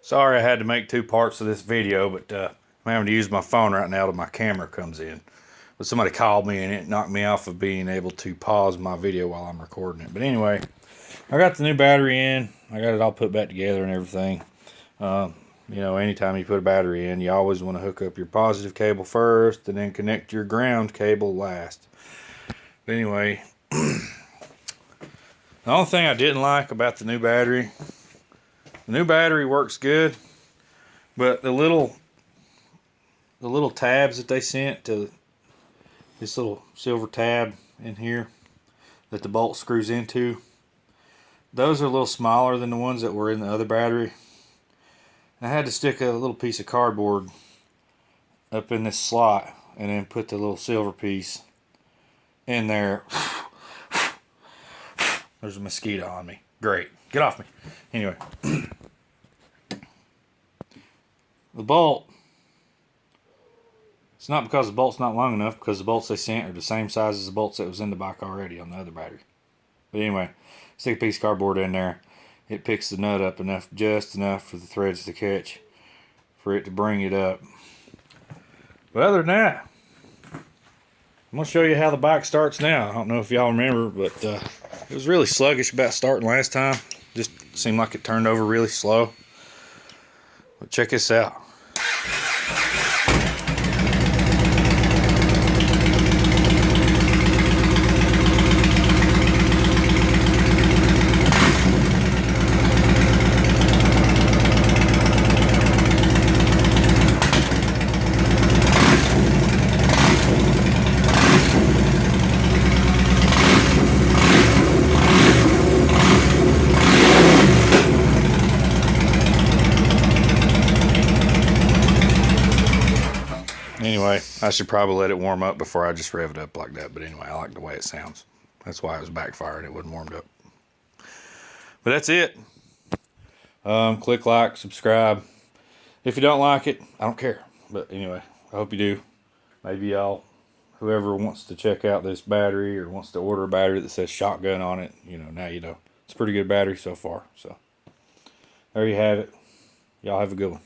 Sorry I had to make two parts of this video, but I'm having to use my phone right now till my camera comes in. But somebody called me and it knocked me off of being able to pause my video while I'm recording it. But anyway, I got the new battery in. I got it all put back together and everything. You know, anytime you put a battery in, you always want to hook up your positive cable first and then connect your ground cable last. But anyway, the only thing I didn't like about the new battery works good, but the little tabs that they sent to this little silver tab in here that the bolt screws into, those are a little smaller than the ones that were in the other battery. I had to stick a little piece of cardboard up in this slot and then put the little silver piece in there. There's a mosquito on me. Great. Get off me. Anyway. The bolt, it's not because the bolt's not long enough, because the bolts they sent are the same size as the bolts that was in the bike already on the other battery. But anyway, stick a piece of cardboard in there. It picks the nut up enough, just enough for the threads to catch, for it to bring it up. But other than that, I'm going to show you how the bike starts now. I don't know if y'all remember, but it was really sluggish about starting last time. Just seemed like it turned over really slow. But check this out. Anyway, I should probably let it warm up before I just rev it up like that. But anyway, I like the way it sounds. That's why it was backfired. It wasn't warmed up. But that's it. Click like, subscribe. If you don't like it, I don't care. But anyway, I hope you do. Maybe y'all, whoever wants to check out this battery or wants to order a battery that says shotgun on it, you know, now you know. It's a pretty good battery so far. So there you have it. Y'all have a good one.